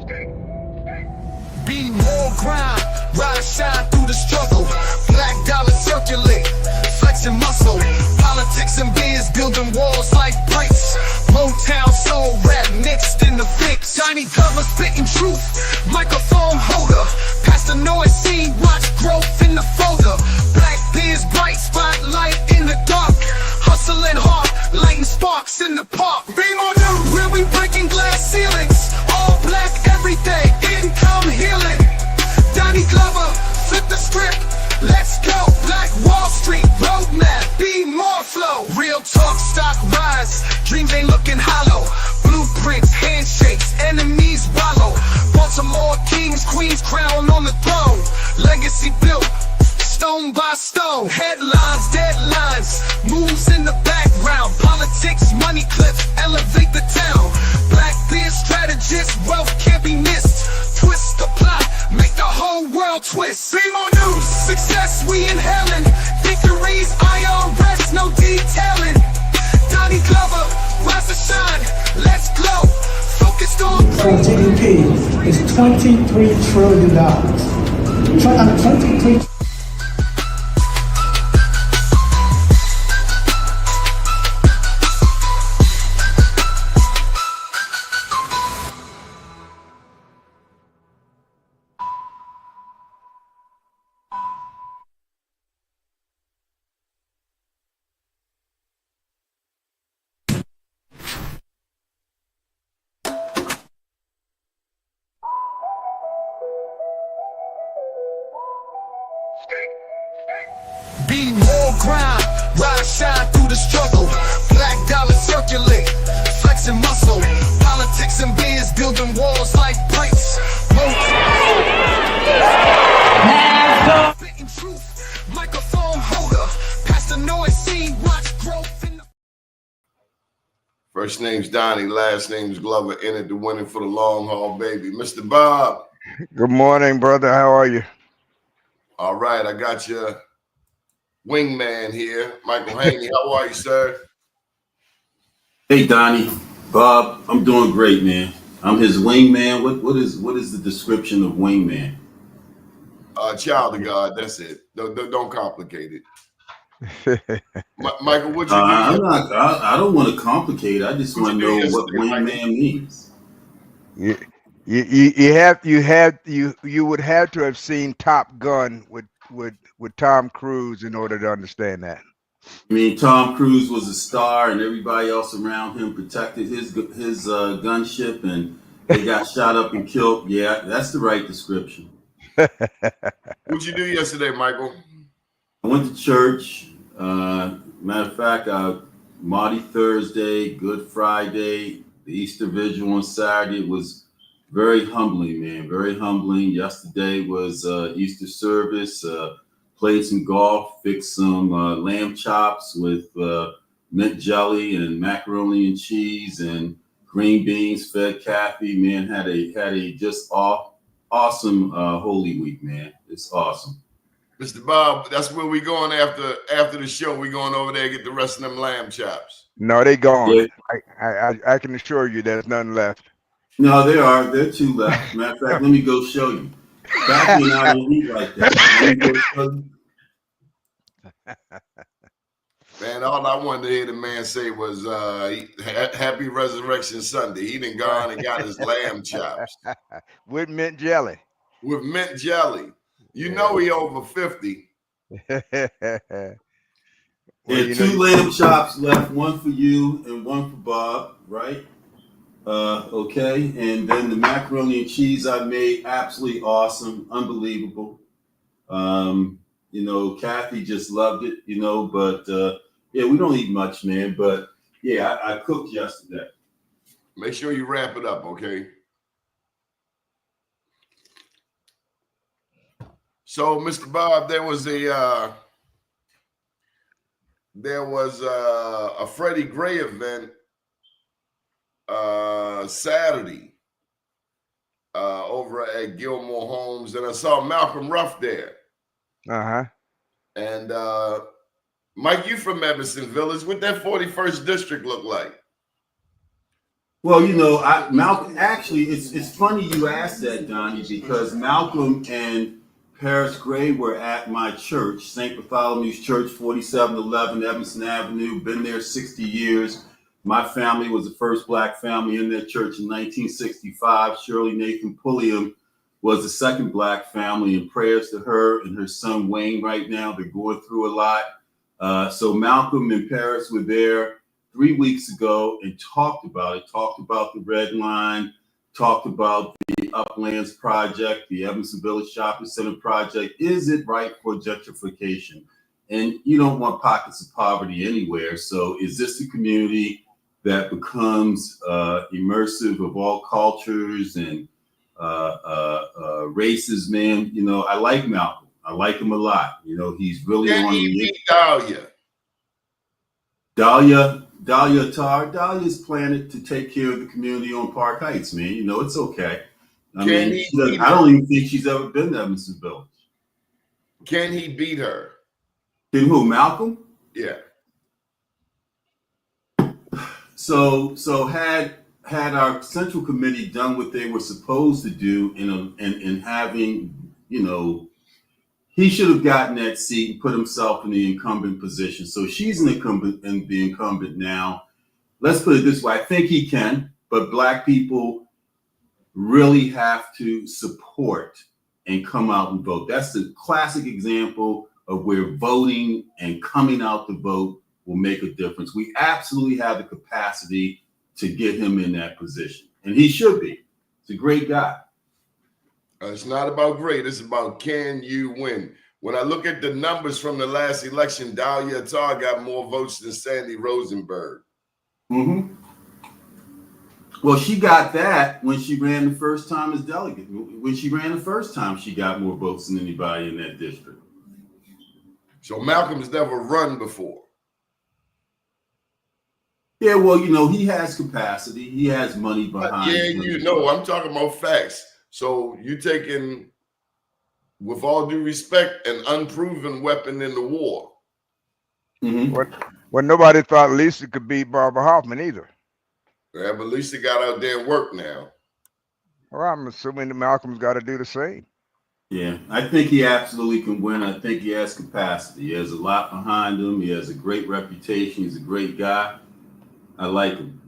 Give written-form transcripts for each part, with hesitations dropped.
Be more grind, rise, shine through the struggle. Black dollar circulate, flexing muscle. Politics and biz building walls like bricks. Motown soul rap mixed in the fix. Tiny cover spitting truth, microphone holder. Past the noise scene, watch growth in the folder. Black biz bright, spotlight in the dark. Hustling hard, lighting sparks in the park. Beam on new, where we breaking glass ceilings. All black every day, income healing. Donnie Glover, flip the script. Let's go, Black Wall Street roadmap. Be more flow. Real talk, stock rise. Dreams ain't looking hollow. Blueprints, handshakes, enemies wallow. Baltimore kings, queens, crown on the throne. Legacy built, stone by stone. Headlines, deadlines, moves in the background. Politics, money clips, elevate the town. Black beard strategist, wealth can't be missed. Twist the plot, make the whole world twist. Be more news, success we inhaling. Victories, IRS, no detailing. Donnie Glover, rise to shine, let's glow. Focused on GDP is $23 trillion. 23 Be more grind, rise, shine through the struggle. Black dollar circulate, flexing muscle. Politics and biz building walls like bricks. Spitting truth, microphone holder. Past the noise scene, watch growth in the. First name's Donnie, last name's Glover. Entered the winning for the long haul, baby. Mr. Bob. Good morning, brother. How are you? All right, I got your wingman here, Michael Haynie. How are you, sir? Hey, Donnie, Bob, I'm doing great, man. I'm his wingman. What is the description of wingman? Child of God. That's it. Don't complicate it. Michael, what you do? I don't want to complicate it. I just want to know what wingman means. You would have to have seen Top Gun with Tom Cruise in order to understand that. I mean, Tom Cruise was a star, and everybody else around him protected his gunship, and they got shot up and killed. Yeah, that's the right description. What'd you do yesterday, Michael? I went to church. Matter of fact, Maundy Thursday, Good Friday, the Easter Vigil on Saturday. It was very humbling, man. Very humbling. Yesterday was Easter service. Played some golf, fixed some lamb chops with mint jelly and macaroni and cheese and green beans. Fed Kathy, man. Had a just awesome Holy Week, man. It's awesome. Mr. Bob, that's where we going after the show. We going over there to get the rest of them lamb chops. No, they gone. Yeah. I can assure you there's none left. No, there are two left. Matter of fact, let me go show you. Kathy and I don't eat like that. Let me go show you. Man, all I wanted to hear the man say was Happy Resurrection Sunday. He done gone and got his lamb chops. With mint jelly. With mint jelly. You know he over 50. There are two lamb chops left, one for you and one for Bob, right? Okay, and then the macaroni and cheese I made, absolutely awesome, unbelievable. Kathy just loved it, but yeah, we don't eat much, man, but yeah, I cooked yesterday. Make sure you wrap it up, okay? So, Mr. Bob, there was a Freddie Gray event Saturday over at Gilmore Homes, and I saw Malcolm Ruff there. And Mike, you from Evanston Village. What that 41st district look like? Well, Malcolm, actually, it's funny you asked that, Donnie, because Malcolm and Paris Gray were at my church, St. Bartholomew's Church, 4711 Evanston Avenue, been there 60 years. My family was the first Black family in that church in 1965. Shirley Nathan Pulliam was the second Black family, and prayers to her and her son Wayne right now. They're going through a lot. So Malcolm and Paris were there 3 weeks ago and talked about the Red Line, talked about the Uplands Project, the Evanston Village Shopping Center project. Is it right for gentrification? And you don't want pockets of poverty anywhere. So is this the community that becomes immersive of all cultures and races, man? I like Malcolm. I like him a lot. He's really Can on he the beat Dahlia? Dahlia Tar. Dahlia's planted to take care of the community on Park Heights, man. It's okay. I don't even think she's ever been to Evanston Village. Can he beat her? Can who? Malcolm? Yeah. So had our central committee done what they were supposed to do in having, he should have gotten that seat and put himself in the incumbent position. So she's an incumbent and the incumbent now. Let's put it this way. I think he can, but Black people really have to support and come out and vote. That's the classic example of where voting and coming out to vote will make a difference. We absolutely have the capacity to get him in that position. And he should be. He's a great guy. It's not about great. It's about can you win. When I look at the numbers from the last election, Dahlia Tar got more votes than Sandy Rosenberg. Mm-hmm. Well, she got that when she ran the first time as delegate. When she ran the first time, she got more votes than anybody in that district. So Malcolm's never run before. Yeah, well, he has capacity. He has money behind him. I'm talking about facts. So you taking, with all due respect, an unproven weapon in the war. Mm-hmm. Well, nobody thought Lisa could beat Barbara Hoffman either. Yeah, but Lisa got out there and worked now. Well, I'm assuming that Malcolm's got to do the same. Yeah, I think he absolutely can win. I think he has capacity. He has a lot behind him. He has a great reputation. He's a great guy. I like him.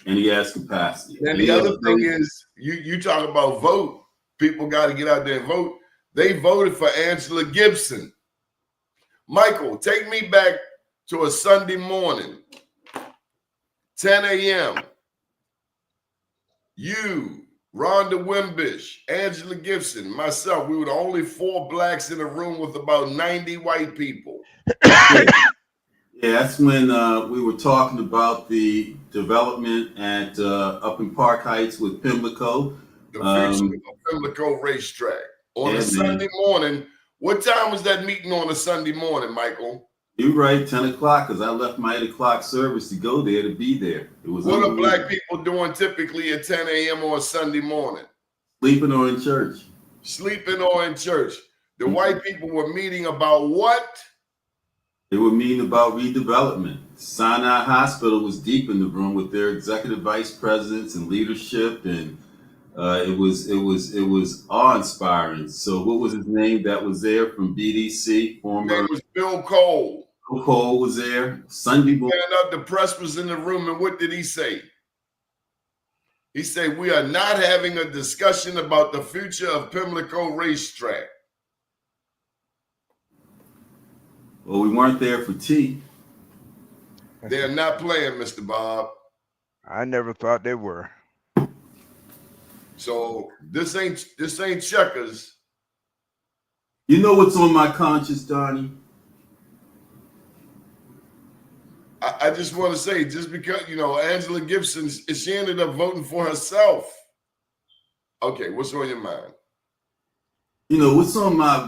And he has capacity. And the other thing is, you talk about vote. People got to get out there and vote. They voted for Angela Gibson. Michael, take me back to a Sunday morning, 10 a.m. You, Rhonda Wimbish, Angela Gibson, myself, we were the only 4 Blacks in a room with about 90 white people. Yeah, that's when we were talking about the development at up in Park Heights with Pimlico. The future of Pimlico racetrack. On a Sunday morning. What time was that meeting on a Sunday morning, Michael? You're right, 10 o'clock, because I left my 8 o'clock service to go there to be there. It was what are Black people doing typically at 10 a.m. on a Sunday morning? Sleeping or in church. Sleeping or in church. The white people were meeting about what? They were meeting about redevelopment. Sinai Hospital was deep in the room with their executive vice presidents and leadership, and it was awe-inspiring. So what was his name that was there from BDC? Former. His name was Bill Cole. Bill Cole was there. Sunday morning. The press was in the room, and what did he say? He said, "We are not having a discussion about the future of Pimlico racetrack." Well, we weren't there for tea. They're not playing, Mr. Bob. I never thought they were. So this ain't checkers. You know what's on my conscience, Donnie? I just want to say, just because, Angela Gibson, she ended up voting for herself. Okay, what's on your mind? What's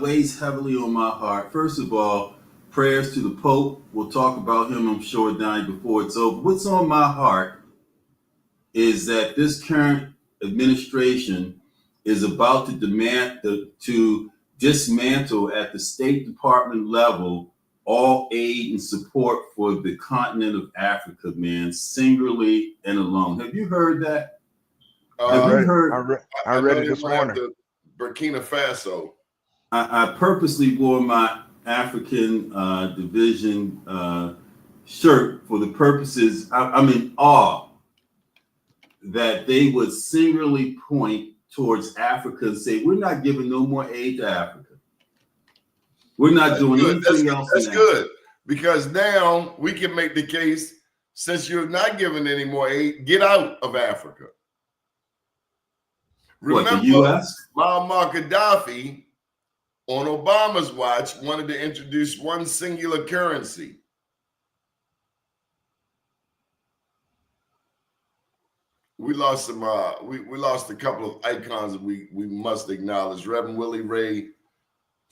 weighs heavily on my heart. First of all, prayers to the Pope. We'll talk about him, I'm sure, Donnie, before it's over. What's on my heart is that this current administration is about to dismantle at the State Department level all aid and support for the continent of Africa, man, singularly and alone. Have you heard that? Have you heard? I read it this morning. Burkina Faso. I purposely wore my African division shirt for the purposes, I'm in awe that they would singularly point towards Africa and say, we're not giving no more aid to Africa. We're not doing anything else. That's good, because now we can make the case, since you're not giving any more aid, get out of Africa. Remember, what, the U.S.? Muammar Gaddafi on Obama's watch wanted to introduce one singular currency. We lost some. We lost a couple of icons that we must acknowledge. Reverend Willie Ray.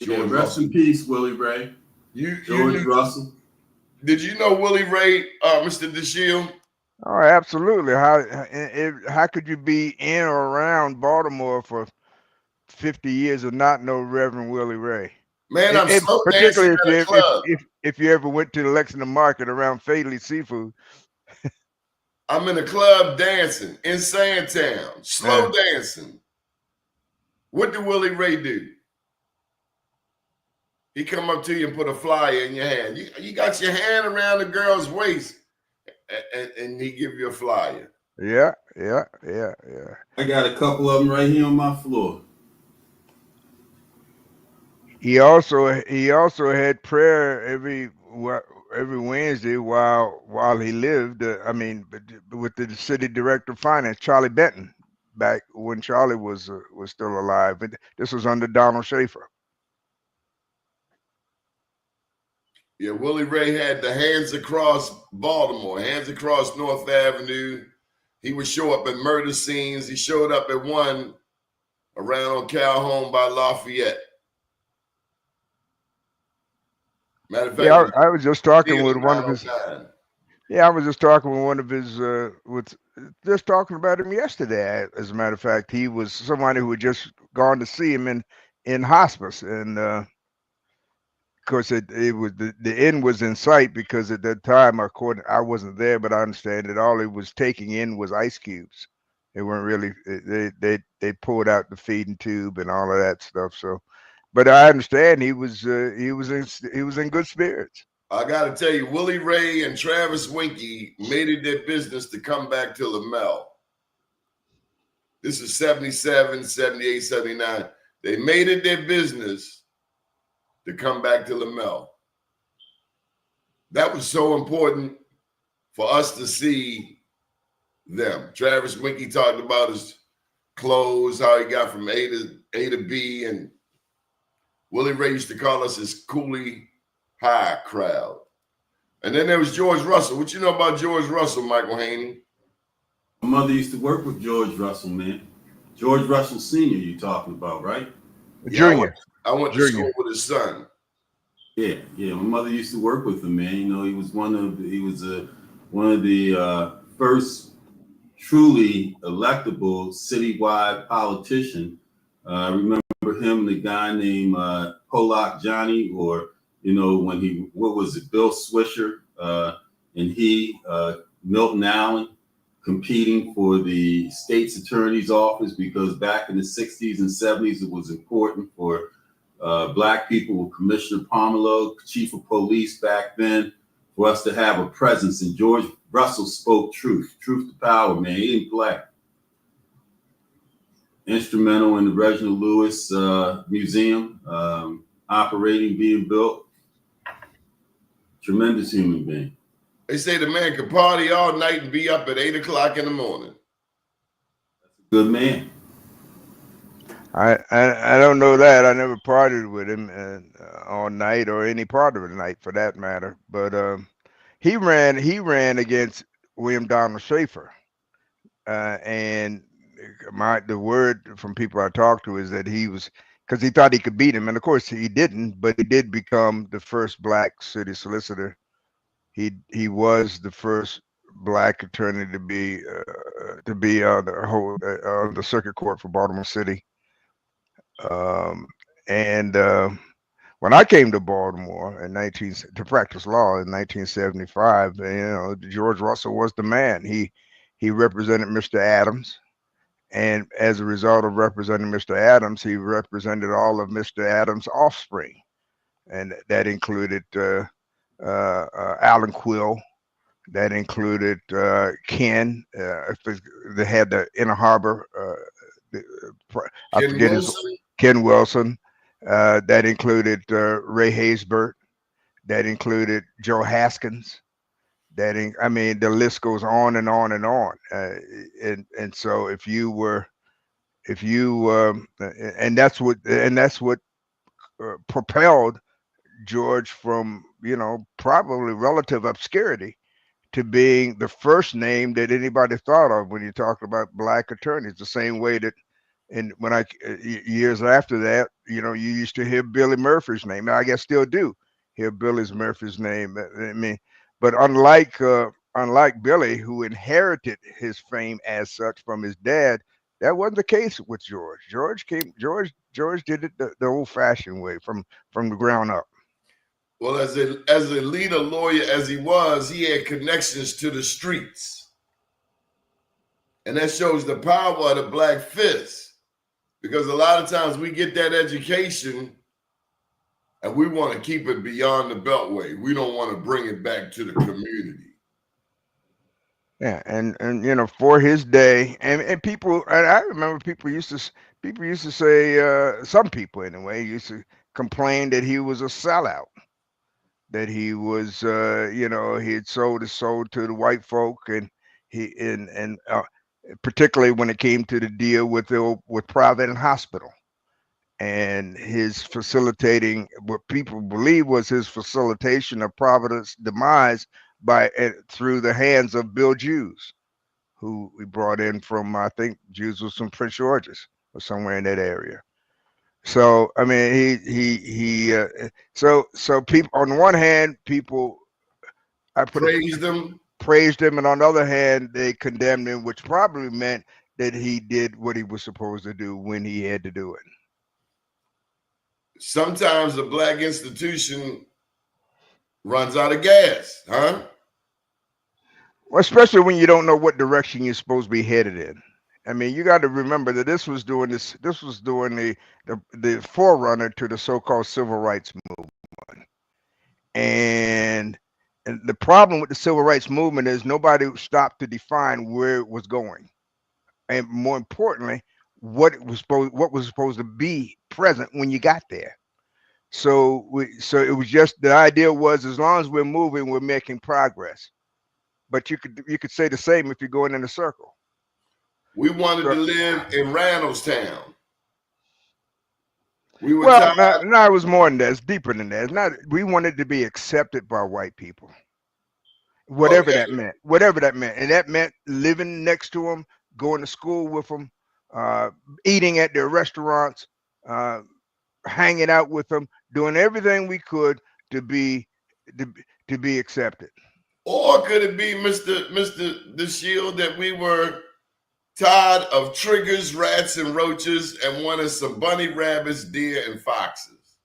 George rest in peace, Willie Ray. George Russell. Did you know Willie Ray, Mr. Dashiell? Oh, absolutely. How could you be in or around Baltimore for 50 years and not know Reverend Willie Ray? Man, I'm so particularly dancing at a club. if you ever went to the Lexington Market around Fadley Seafood. I'm in a club dancing in Sandtown, slow dancing. What did Willie Ray do? He come up to you and put a flyer in your hand. You got your hand around the girl's waist, and he give you a flyer. Yeah. I got a couple of them right here on my floor. He also had prayer every Wednesday while he lived. With the city director of finance, Charlie Benton, back when Charlie was still alive. But this was under Donald Schaefer. Yeah, Willie Ray had the Hands Across Baltimore, Hands Across North Avenue. He would show up at murder scenes. He showed up at one around on Calhoun by Lafayette. Matter of fact, yeah, I was just talking with one of his. Yeah, I was just talking with one of his. Just talking about him yesterday. As a matter of fact, he was somebody who had just gone to see him in hospice, and of course it was the end was in sight, because at that time, I wasn't there, but I understand that all he was taking in was ice cubes. They weren't really. They pulled out the feeding tube and all of that stuff. So. But I understand he was in good spirits. I got to tell you, Willie Ray and Travis Winkie made it their business to come back to LaMel. This is 77, 78, 79. They made it their business to come back to LaMel. That was so important for us to see them. Travis Winkie talked about his clothes, how he got from A to B, and Willie Ray used to call us his Cooley High crowd. And then there was George Russell. What you know about George Russell, Michael Haynie? My mother used to work with George Russell, man. George Russell Sr. you talking about, right? Junior. I went to school with his son. Yeah. My mother used to work with him, man. You know, he was one of the first truly electable citywide politician. I remember him, the guy named Pollock Johnny, or when Bill Swisher, and Milton Allen, competing for the state's attorney's office, because back in the 60s and 70s it was important for black people, with Commissioner Pomerleau, chief of police back then, for us to have a presence. And George Russell spoke truth to power, man. He didn't play. Instrumental in the Reginald Lewis Museum, being built. Tremendous human being. They say the man could party all night and be up at 8 o'clock in the morning. That's a good man. I don't know that. I never partied with him all night, or any part of the night for that matter. But he ran against William Donald Schaefer, and the word from people I talked to is that he was, because he thought he could beat him, and of course he didn't, but he did become the first black city solicitor. He was the first black attorney to be on the circuit court for Baltimore City. when I came to Baltimore to practice law in 1975, George Russell was the man. He represented Mr. Adams, and as a result of representing Mr. Adams, he represented all of Mr. Adams' offspring, and that included Alan Quill. That included Ken. They had the Inner Harbor. I Ken forget his Wilson. Ken Wilson. That included Ray Haysbert. That included Joe Haskins. I mean, the list goes on and on and on. And so if you and that's what propelled George from probably relative obscurity to being the first name that anybody thought of when you talk about black attorneys. The same way that, and when years after that, you used to hear Billy Murphy's name. Now, I guess still do hear Murphy's name. I mean, but unlike Billy, who inherited his fame as such from his dad, that wasn't the case with George. George did it the old-fashioned way from the ground up. Well, as a leader lawyer as he was, he had connections to the streets. And that shows the power of the black fist. Because a lot of times we get that education and we want to keep it beyond the beltway. We don't want to bring it back to the community. Yeah, and for his day, and people, and I remember people used to say, some people anyway used to complain that he was a sellout, that he was he had sold his soul to the white folk, and particularly when it came to the deal with Providence Hospital and his facilitating what people believe was his facilitation of Providence demise through the hands of Bill Jews, who we brought in from, I think Jews was from Prince George's or somewhere in that area. So I mean, so people, on the one hand, people praised him, and on the other hand, they condemned him, which probably meant that he did what he was supposed to do when he had to do it. Sometimes the black institution runs out of gas, huh? Well, especially when you don't know what direction you're supposed to be headed in. I mean, you got to remember that this was during the forerunner to the so-called civil rights movement. And the problem with the civil rights movement is nobody stopped to define where it was going. And more importantly, what was supposed to be present when you got there. So it was just, the idea was, as long as we're moving, we're making progress. But you could say the same if you're going in a circle. We wanted to live in Randallstown. We were tired. No, it was more than that. It's deeper than that. It's not. We wanted to be accepted by white people, whatever that meant. Whatever that meant, and that meant living next to them, going to school with them, eating at their restaurants, hanging out with them, doing everything we could to be accepted. Or could it be, Mr. Dashiell, that we were tired of triggers, rats, and roaches and wanted some bunny rabbits, deer, and foxes?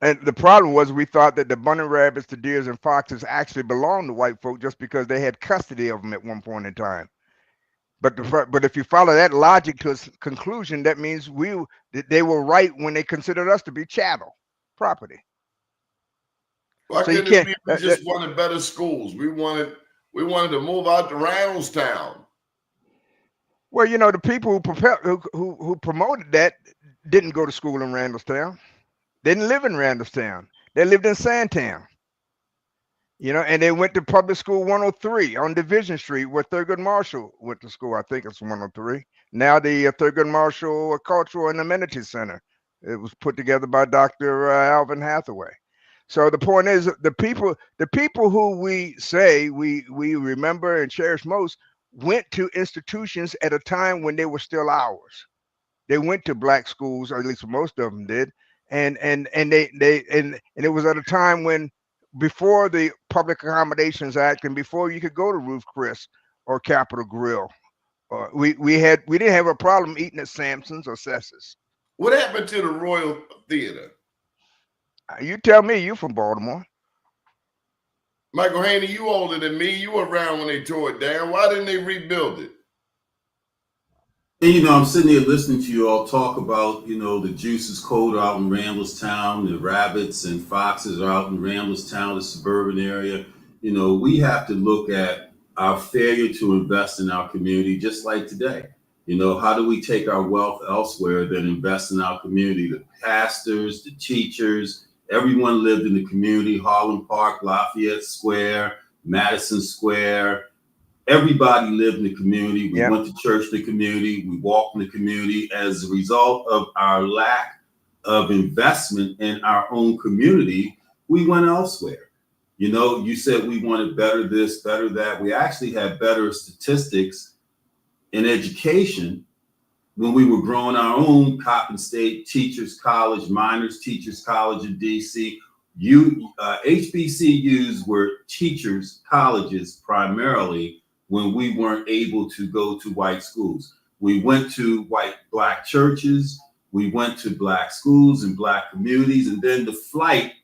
And the problem was, we thought that the bunny rabbits, the deers, and foxes actually belonged to white folk just because they had custody of them at one point in time. But if you follow that logic to its conclusion, that means they were right when they considered us to be chattel property. Why couldn't it be we just wanted better schools? We wanted to move out to Randallstown. Well, the people who promoted that didn't go to school in Randallstown. They didn't live in Randallstown. They lived in Sandtown. And they went to public school 103 on Division Street, where Thurgood Marshall went to school. I think it's 103. Now the Thurgood Marshall Cultural and Amenities Center. It was put together by Dr. Alvin Hathaway. So the point is, the people who we say we remember and cherish most went to institutions at a time when they were still ours. They went to black schools, or at least most of them did, and it was at a time when, before the Public Accommodations Act and before you could go to Ruth Chris or Capitol Grill, we didn't have a problem eating at Sampson's or Cess's. What happened to the Royal Theater? You tell me, you from Baltimore. Michael Haynie, you older than me. You were around when they tore it down. Why didn't they rebuild it? And, I'm sitting here listening to you all talk about, the juice is cold out in Randallstown, the rabbits and foxes are out in Randallstown, the suburban area. We have to look at our failure to invest in our community, just like today. How do we take our wealth elsewhere than invest in our community? The pastors, the teachers, everyone lived in the community, Harlem Park, Lafayette Square, Madison Square. Everybody lived in the community. We went to church in the community. We walked in the community. As a result of our lack of investment in our own community, we went elsewhere. You said we wanted better this, better that. We actually had better statistics in education when we were growing our own Coppin State Teachers College, Miners Teachers College in DC. HBCUs were teachers' colleges primarily when we weren't able to go to white schools. We went to black churches, we went to black schools and black communities, and then the flight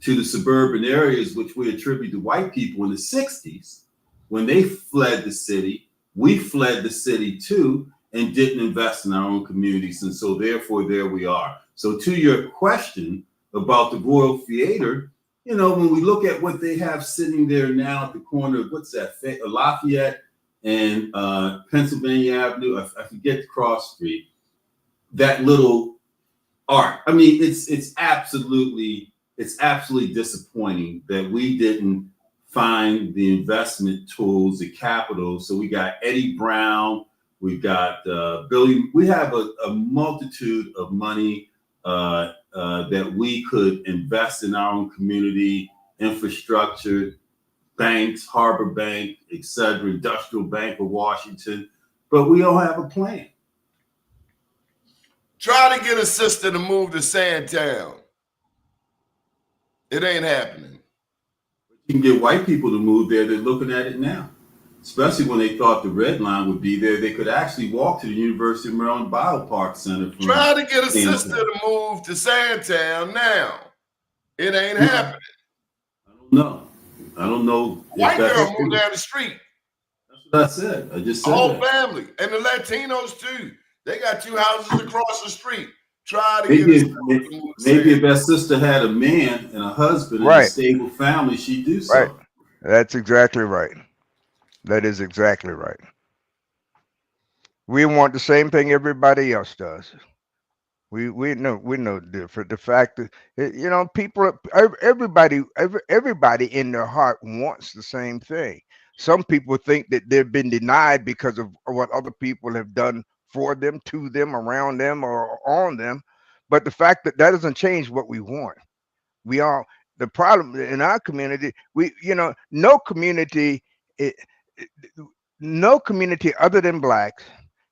to the suburban areas, which we attribute to white people in the 60s, when they fled the city, we fled the city too, and didn't invest in our own communities. And so therefore, there we are. So to your question about the Royal Theater, when we look at what they have sitting there now at the corner of Lafayette and Pennsylvania Avenue, I forget the cross street, that little art. I mean, it's absolutely disappointing that we didn't find the investment tools, the capital. So we got Eddie Brown, we got Billy. We have a multitude of money that we could invest in our own community, infrastructure, banks, Harbor Bank, etc., Industrial Bank of Washington, but we don't have a plan. Try to get a sister to move to Sandtown. It ain't happening. You can get white people to move there. They're looking at it now, especially when they thought the Red Line would be there. They could actually walk to the University of Maryland Biopark Center. Try to get a sister to move to Sandtown now. It ain't happening. I don't know. White girl moved down the street. That's what I said. I just said the whole that. family. And the Latinos too. They got 2 houses across the street. Try to maybe if that sister had a man and a husband and a stable family, she'd do so. Right. That's exactly right. That is exactly right. We want the same thing everybody else does. We know different. The fact that people, everybody in their heart wants the same thing. Some people think that they've been denied because of what other people have done for them, to them, around them, or on them. But the fact that doesn't change what we want. The problem in our community, no community other than blacks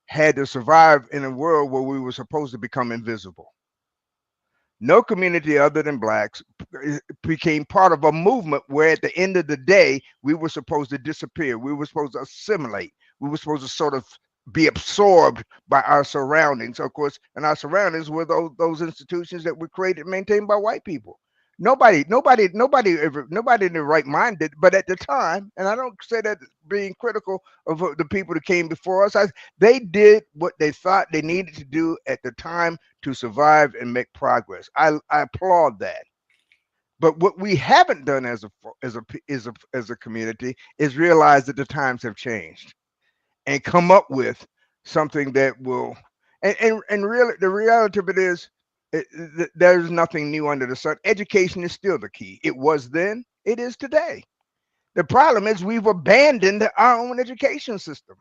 had to survive in a world where we were supposed to become invisible. No community other than blacks became part of a movement where at the end of the day, we were supposed to disappear. We were supposed to assimilate. We were supposed to sort of be absorbed by our surroundings, of course, and our surroundings were those institutions that were created and maintained by white people. Nobody in their right mind did, but at the time, and I don't say that being critical of the people that came before us, they did what they thought they needed to do at the time to survive and make progress. I applaud that. But what we haven't done as a community is realize that the times have changed and come up with something that will, and really the reality of it is, there's nothing new under the sun. Education is still the key. It was then, it is today. The problem is we've abandoned our own education system.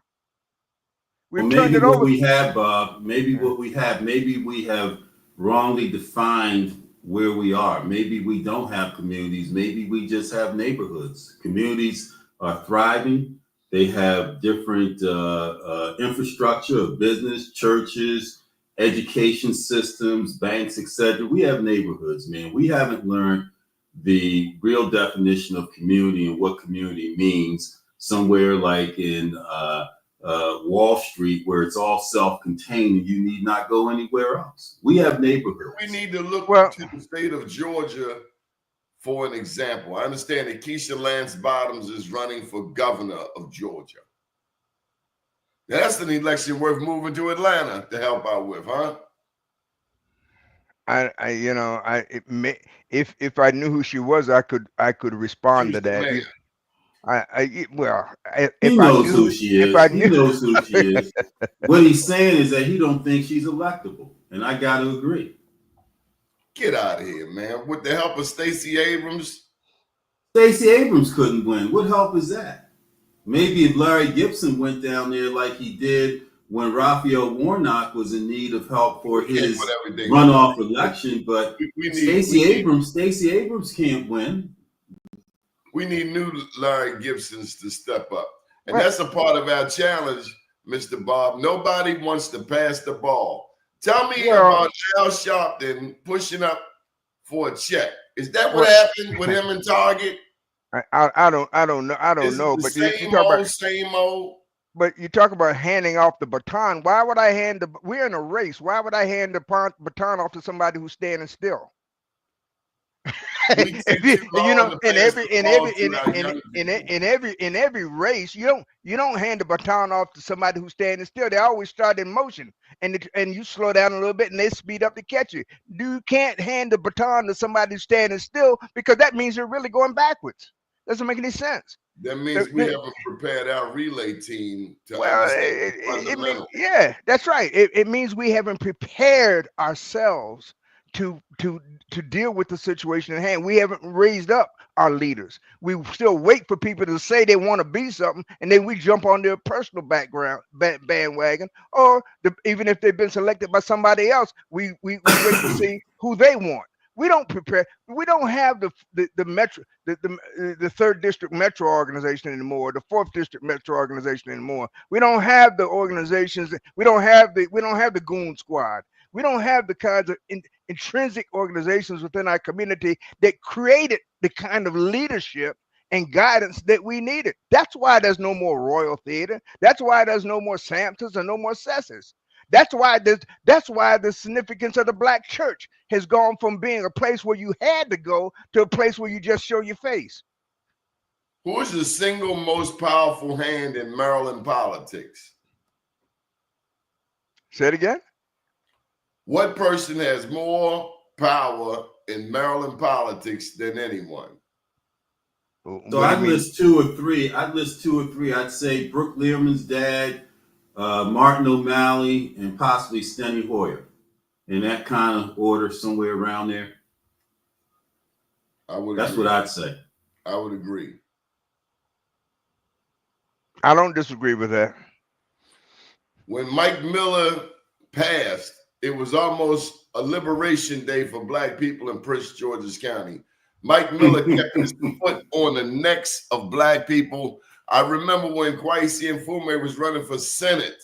Maybe what we have wrongly defined where we are. Maybe we don't have communities. Maybe we just have neighborhoods. Communities are thriving. They have different infrastructure of business, churches, education systems, banks, etc. We have neighborhoods, man. We haven't learned the real definition of community and what community means somewhere like in Wall Street, where it's all self-contained and you need not go anywhere else. We have neighborhoods. We need to look to the state of Georgia for an example. I understand that Keisha Lance Bottoms is running for governor of Georgia. Now, that's an election worth moving to Atlanta to help out with, huh? If I knew who she was, I could respond to that. He knows who she is. He knows who she is. What he's saying is that he don't think she's electable, and I got to agree. Get out of here, man. With the help of Stacey Abrams. Stacey Abrams couldn't win. What help is that? Maybe if Larry Gibson went down there like he did when Raphael Warnock was in need of help for his runoff election, but Stacey Abrams can't win. We need new Larry Gibsons to step up. And that's a part of our challenge, Mr. Bob. Nobody wants to pass the ball. Tell me about Al Sharpton pushing up for a check. Is that what happened with him in Target? I don't know. But same old. But you talk about handing off the baton. Why would I we're in a race. Why would I hand the baton off to somebody who's standing still? In every race, you don't hand the baton off to somebody who's standing still. They always start in motion, and you slow down a little bit, and they speed up to catch you. You can't hand the baton to somebody who's standing still, because that means you're really going backwards. Doesn't make any sense. That means we haven't prepared our relay team to yeah, that's right. It means we haven't prepared ourselves to deal with the situation at hand. We haven't raised up our leaders. We still wait for people to say they want to be something, and then we jump on their personal bandwagon, or even if they've been selected by somebody else, we wait to see who they want. We don't prepare. We don't have the third district metro organization anymore, the fourth district metro organization anymore. We don't have the organizations. We don't have the goon squad. We don't have the kinds of intrinsic organizations within our community that created the kind of leadership and guidance that we needed. That's why there's no more Royal Theater. That's why there's no more Sampsons and no more Cesses. That's why the significance of the Black church has gone from being a place where you had to go to a place where you just show your face. Who is the single most powerful hand in Maryland politics? Say it again. What person has more power in Maryland politics than anyone? So I'd list two or three. I'd say Brooke Learman's dad, Martin O'Malley, and possibly Steny Hoyer, in that kind of order, somewhere around there. That's what I'd say. I would agree. I don't disagree with that. When Mike Miller passed, it was almost a liberation day for Black people in Prince George's County. Mike Miller kept his foot on the necks of Black people. I remember when Kwesi Mfume was running for Senate.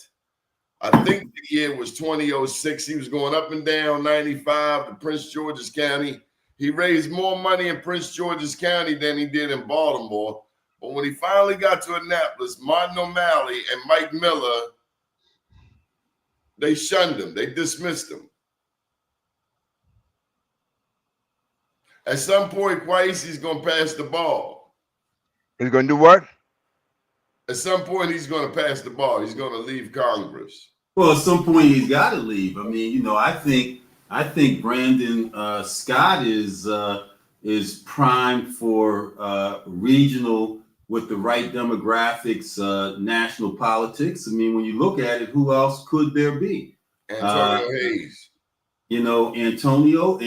I think the year was 2006. He was going up and down 95 to Prince George's County. He raised more money in Prince George's County than he did in Baltimore. But when he finally got to Annapolis, Martin O'Malley and Mike Miller, they shunned him. They dismissed him. At some point, Kwesi's going to pass the ball. He's going to do what? At some point, he's going to pass the ball. He's going to leave Congress. Well, at some point, he's got to leave. I mean, I think Brandon Scott is primed for regional with the right demographics, national politics. I mean, when you look at it, who else could there be? Antonio Hayes. Antonio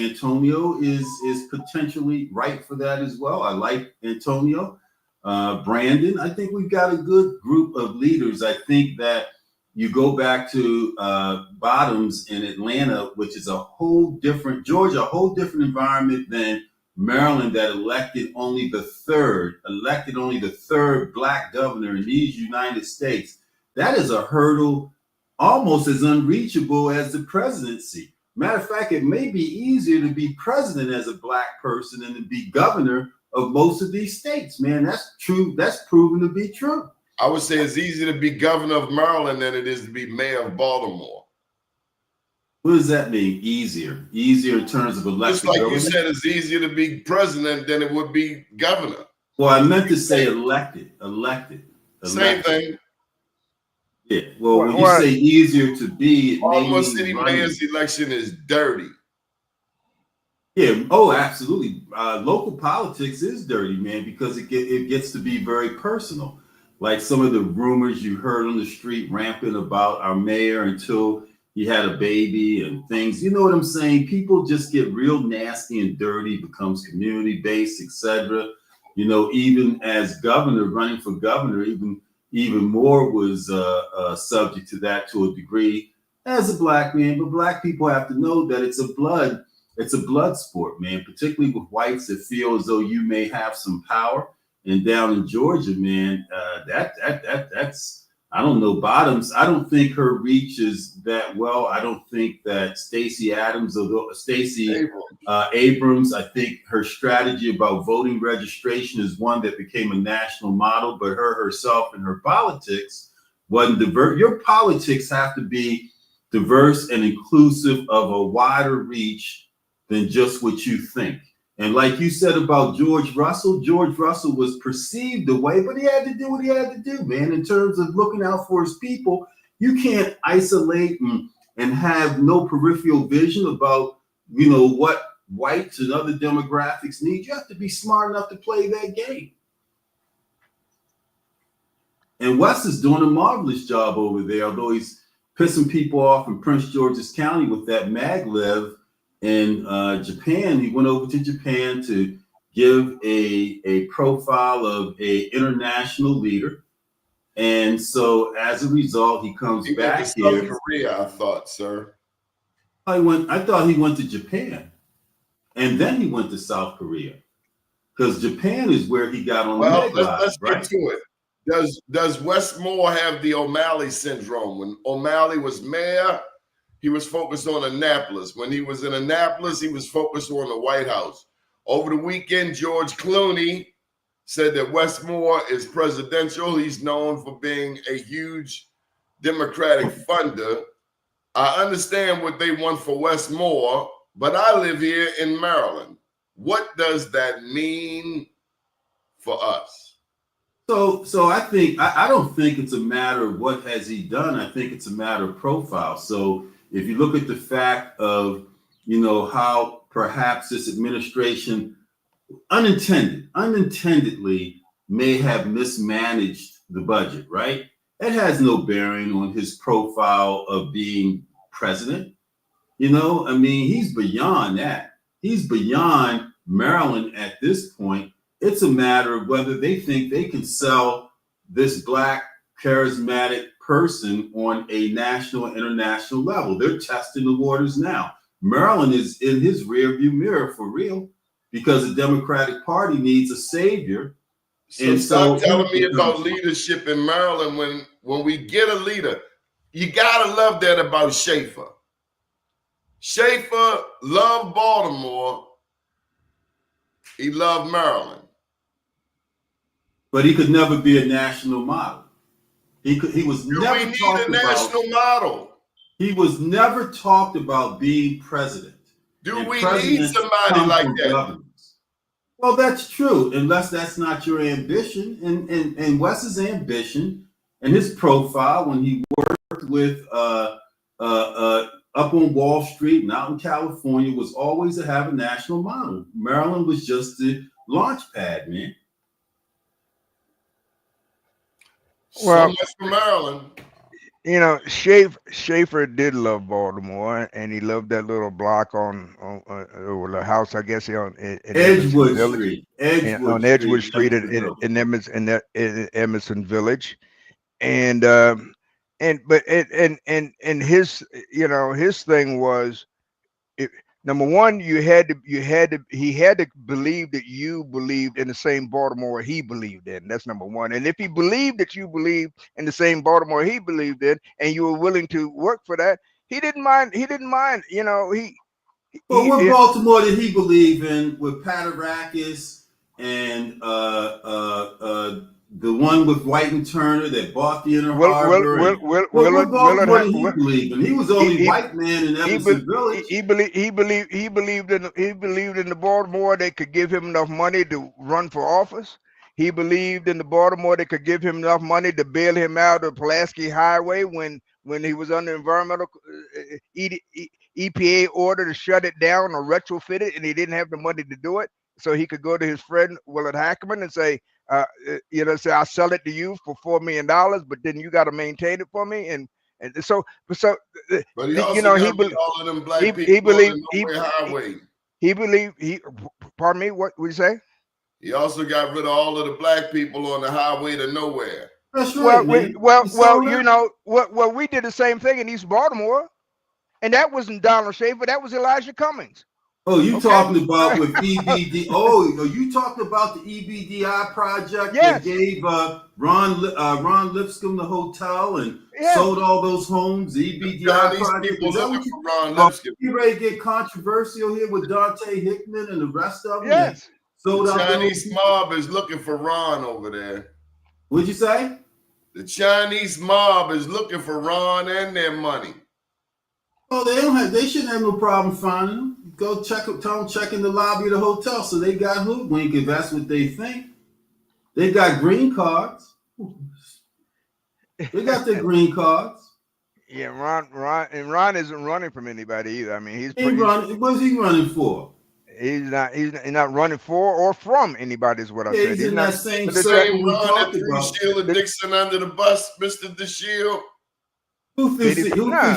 is potentially right for that as well. I like Antonio. Brandon, I think we've got a good group of leaders. I think that you go back to Bottoms in Atlanta, which is Georgia, a whole different environment than Maryland, that elected only the third Black governor in these United States. That is a hurdle almost as unreachable as the presidency. Matter of fact, it may be easier to be president as a Black person than to be governor of most of these states, man. That's true. That's proven to be true. I would say it's easier to be governor of Maryland than it is to be mayor of Baltimore. What does that mean? Easier in terms of electability? Just like you said, it's easier to be president than it would be governor. Well, I meant to say elected. Same thing. Yeah. Well, when you say easier to be, Baltimore City mayor's election is dirty. Yeah. Oh, absolutely. Local politics is dirty, man, because it gets to be very personal. Like some of the rumors you heard on the street rampant about our mayor until he had a baby and things. You know what I'm saying? People just get real nasty and dirty, becomes community based, etc. You know, even as governor, running for governor, even more was subject to that to a degree as a black man. But black people have to know that it's a blood sport, man, particularly with whites that feel as though you may have some power. And down in Georgia, man, that's I don't know, Bottoms. I don't think her reach is that well. I don't think that Stacey Abrams, I think her strategy about voting registration is one that became a national model, but her herself and her politics wasn't diverse. Your politics have to be diverse and inclusive of a wider reach than just what you think. And like you said about George Russell was perceived the way, but he had to do what he had to do, man. In terms of looking out for his people, you can't isolate and have no peripheral vision about, you know, what whites and other demographics need. You have to be smart enough to play that game. And Wes is doing a marvelous job over there, although he's pissing people off in Prince George's County with that maglev. In Japan, he went over to Japan to give a profile of a international leader, and so as a result, he comes back here. South Korea, I thought, sir. I thought he went to Japan, and then he went to South Korea, because Japan is where he got on. Well, let's get to it. Does Wes Moore have the O'Malley syndrome? When O'Malley was mayor, he was focused on Annapolis. When he was in Annapolis, he was focused on the White House. Over the weekend, George Clooney said that Wes Moore is presidential. He's known for being a huge Democratic funder. I understand what they want for Wes Moore, but I live here in Maryland. What does that mean for us? So I think I don't think it's a matter of what has he done. I think it's a matter of profile. So if you look at the fact of, you know, how perhaps this administration unintendedly may have mismanaged the budget, right? That has no bearing on his profile of being president. You know, I mean, he's beyond that. He's beyond Maryland at this point. It's a matter of whether they think they can sell this black charismatic person on a national and international level. They're testing the waters now. Maryland is in his rearview mirror for real, because the Democratic Party needs a savior. So stop telling me about leadership in Maryland when we get a leader. You gotta love that about Schaefer. Schaefer loved Baltimore. He loved Maryland. But he could never be a national model. He was never we need a national model. He was never talked about being president. Do we need somebody like that? Governance. Well, that's true, unless that's not your ambition. And Wes's ambition and his profile when he worked with up on Wall Street and out in California was always to have a national model. Maryland was just the launch pad, man. Well, so much for Maryland. You know, Schaefer did love Baltimore, and he loved that little block on the house, I guess, on Edgewood Street. On Edgewood Street in Emerson Village, and his, you know, his thing was, number one, he had to believe that you believed in the same Baltimore he believed in. That's number one. And if he believed that you believed in the same Baltimore he believed in, and you were willing to work for that, he didn't mind. You know, what Baltimore did he believe in with Patarakis and The one with White and Turner that bought the Inner Harbor. What Willard did he believe in? He was the only white man in Evanston Village. He believed in the Baltimore they could give him enough money to run for office. He believed in the Baltimore they could give him enough money to bail him out of Pulaski Highway when he was under environmental EPA order to shut it down or retrofit it, and he didn't have the money to do it. So he could go to his friend Willard Hackerman and say, say I'll sell it to you for $4 million, but then you got to maintain it for me. And so but he also he believed all of them black people he believed highway. Pardon me, what would you say? He also got rid of all of the black people on the highway to nowhere. That's right. We did the same thing in East Baltimore, and that wasn't Donald Schaefer, that was Elijah Cummings. Oh, you talking about with EBD? Oh, you talking about the EBDI project that gave Ron Lipscomb the hotel and sold all those homes? The EBDI project. People looking for Ron Lipscomb. You ready to get controversial here with Dante Hickman and the rest of them? Yes. The Chinese mob is looking for Ron over there. What'd you say? The Chinese mob is looking for Ron and their money. Oh, they shouldn't have no problem finding them. Go tell them check in the lobby of the hotel. So they got hoodwinked if that's what they think. They got green cards. They got their green cards. Yeah, Ron isn't running from anybody either. I mean, what's he running for? He's not running for or from anybody is what I said. He's in that same Ron that threw Sheila Dixon under the bus, Mr. Dashiell. Who threw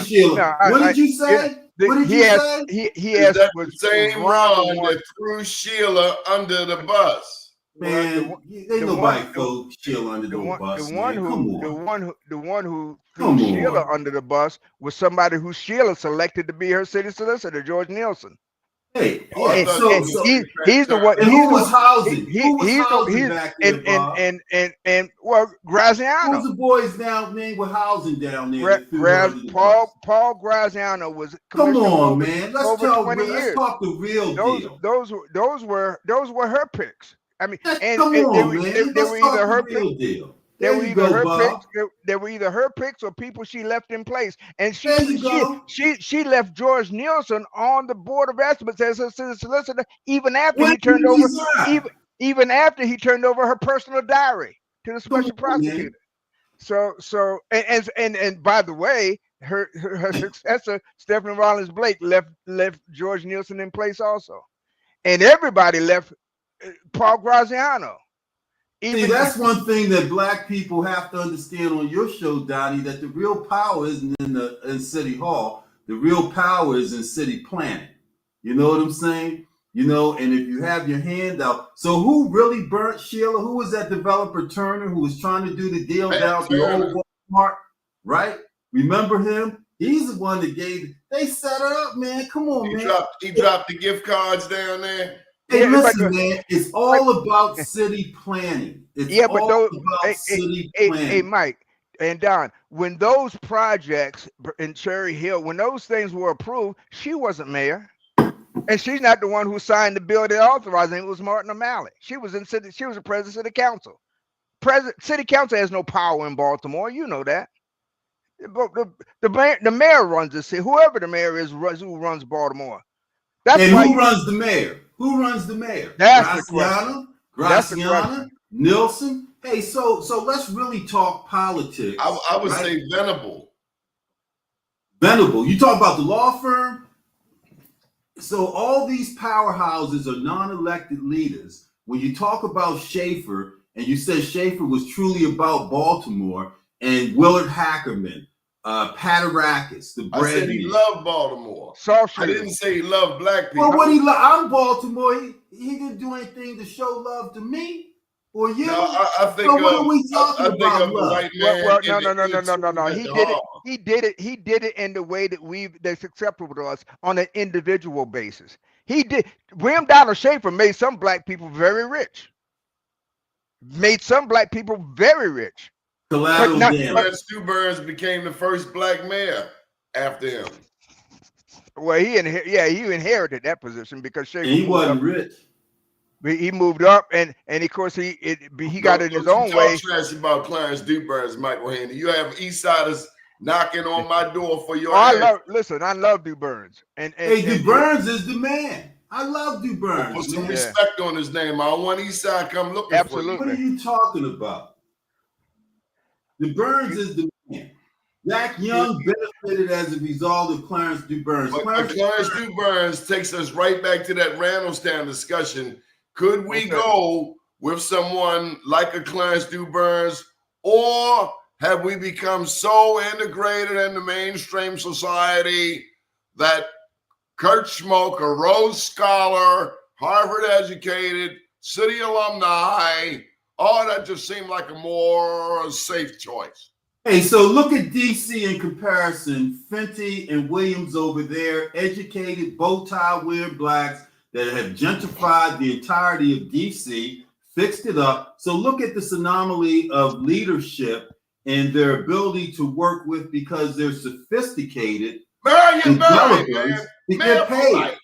Sheila? What did you say? What did you say? He asked the same Ron that threw Sheila under the bus. Man, ain't nobody throw Sheila under the bus. The one who threw Sheila under the bus was somebody who Sheila selected to be her city solicitor, George Nielsen. Hey, he's the one. And who was housing? Who was housing back there, Bob? And Graziano. Who's the boys down there with housing down there? Paul Graziano was. Come on, man. Let's talk the real deal. Those were her picks. I mean, they were either her picks. They were either her picks or people she left in place, and she left George Nielsen on the board of estimates as a solicitor even after he turned over her personal diary to the special prosecutor. So and by the way, her successor Stephanie Rollins Blake left George Nielsen in place also, and everybody left Paul Graziano. See, that's one thing that black people have to understand on your show, Donnie, that the real power isn't in City Hall. The real power is in city planning. You know what I'm saying? And if you have your hand out. So who really burnt Sheila? Who was that developer Turner who was trying to do the deal down to old Walmart? Right? Remember him? He's the one that they set her up, man. Come on, man. He dropped the gift cards down there. Hey, listen, man, it's all about city planning. City planning. Hey, Mike and Don, when those projects in Cherry Hill, when those things were approved, she wasn't mayor. And she's not the one who signed the bill that authorized it. It was Martin O'Malley. She was the president of the council. City council has no power in Baltimore. You know that. The mayor runs the city. Whoever the mayor is who runs Baltimore. Who runs the mayor? Who runs the mayor? Graziano, Nielsen. Hey, so let's really talk politics. I would say Venable. Venable. You talk about the law firm? So all these powerhouses are non-elected leaders. When you talk about Schaefer, and you said Schaefer was truly about Baltimore, and Willard Hackerman, Patarakis, the bread. I said he loved Baltimore. I didn't say he loved black people. Well, I'm Baltimore. He didn't do anything to show love to me or you. No, I think. So what are we talking about? No. He did it in the way that's acceptable to us on an individual basis. He did. William Donald Schaefer made some black people very rich. Collateral damage. Stu Burns became the first black mayor after him. Well, he inherited that position because Schaefer. He wasn't rich. He moved up, and of course he got it in his own way. Talk trash about Clarence DuBurns, Michael Haynie. You have East Siders knocking on my door for your. I love DuBurns, and hey, DuBurns is the man. I love DuBurns. Put some respect on his name. I don't want East Side come looking for you. What are you talking about? DuBurns is the man. Jack Young benefited as a result of Clarence DuBurns. But Clarence DuBurns takes us right back to that Randallstown discussion. Could we go with someone like a Clarence DuBurns, or have we become so integrated in the mainstream society that Kurt Schmoke, a Rhodes Scholar, Harvard educated, city alumni, all that just seemed like a more safe choice? Hey, so look at DC in comparison. Fenty and Williams over there, educated, bow tie wearing blacks that have gentrified the entirety of DC, fixed it up. So look at this anomaly of leadership and their ability to work with, because they're sophisticated developers to get paid.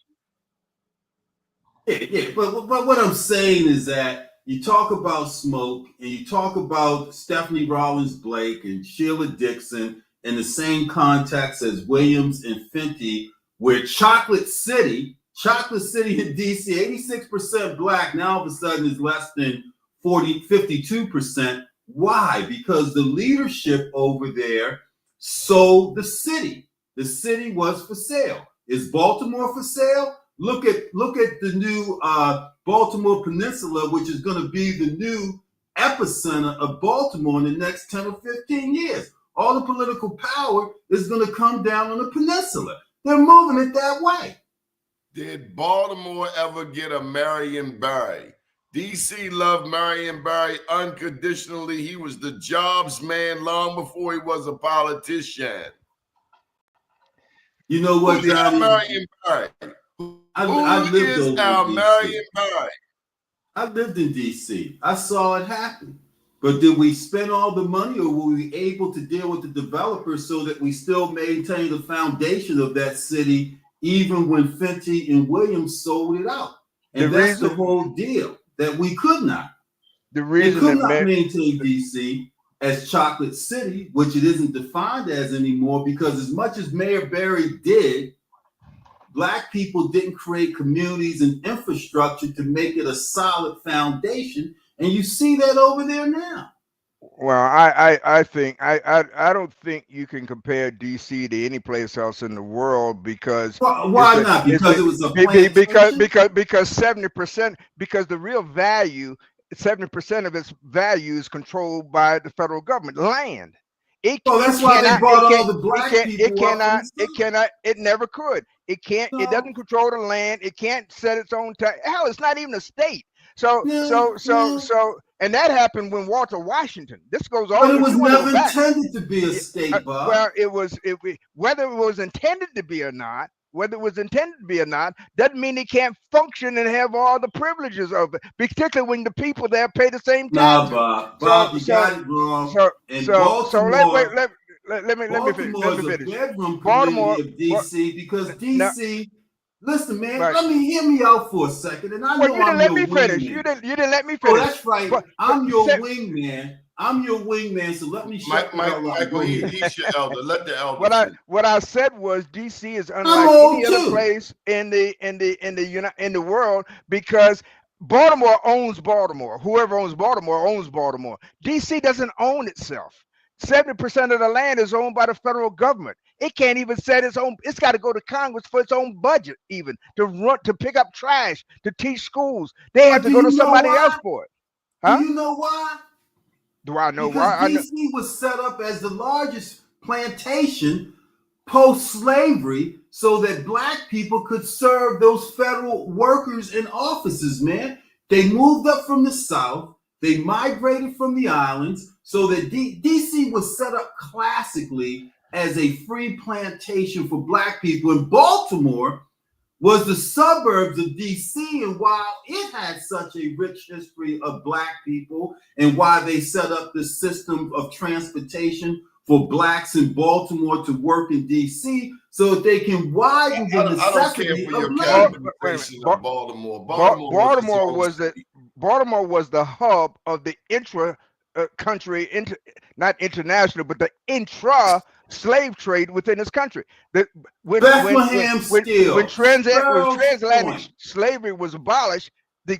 Yeah, but what I'm saying is that you talk about Smoke and you talk about Stephanie Rollins Blake and Sheila Dixon in the same context as Williams and Fenty, where Chocolate City in DC, 86% black, now all of a sudden is less than 52%. Why? Because the leadership over there sold the city. The city was for sale. Is Baltimore for sale? Look at the new Baltimore Peninsula, which is going to be the new epicenter of Baltimore in the next 10 or 15 years. All the political power is going to come down on the peninsula. They're moving it that way. Did Baltimore ever get a Marion Barry? DC loved Marion Barry unconditionally. He was the jobs man long before he was a politician. You know what, Johnny? Marion Barry? I lived our Marion Barry? I lived in DC. I saw it happen. But did we spend all the money, or were we able to deal with the developers so that we still maintain the foundation of that city, even when Fenty and Williams sold it out? And that's the whole deal, that we could not. We could not maintain DC as Chocolate City, which it isn't defined as anymore, because as much as Mayor Barry did, Black people didn't create communities and infrastructure to make it a solid foundation. And you see that over there now. Well, I think I don't think you can compare DC to any place else in the world, because why not? Because it was a because 70%, because the real value, 70% of its value is controlled by the federal government, land. That's why they brought all the black people. It never could. It can't. No. It doesn't control the land. It can't set its own tax. Hell, it's not even a state. So, and that happened when Walter Washington. This goes on. But it was never intended to be a state, Bob. Well, whether it was intended to be or not, doesn't mean it can't function and have all the privileges of it, particularly when the people there pay the same taxes. Nah, Bob, you got it wrong. Let me finish. Baltimore of DC, because DC. Listen, man. Let me hear me out for a second, and I know you didn't let me finish. You didn't let me finish. Oh, that's right. I'm your wingman. I'm your wingman, so let me shut Michael, he's your elder. Let the elder. What I said was DC is unlike any other place in the world, because Baltimore owns Baltimore. Whoever owns Baltimore. DC doesn't own itself. 70% of the land is owned by the federal government. It can't even set its own. It's got to go to Congress for its own budget, even to pick up trash, to teach schools. They have to go to somebody else for it. Huh? Do you know why? Do I know why? DC was set up as the largest plantation post-slavery, so that Black people could serve those federal workers in offices. Man, they moved up from the South. They migrated from the islands, so that DC was set up classically as a free plantation for Black people. And Baltimore was the suburbs of DC. And while it had such a rich history of Black people, and why they set up the system of transportation for blacks in Baltimore to work in DC so that they can widen the necessity of labor. Of Baltimore. Baltimore was the hub of the country, not international, but the intra slave trade within this country. When transatlantic slavery was abolished, the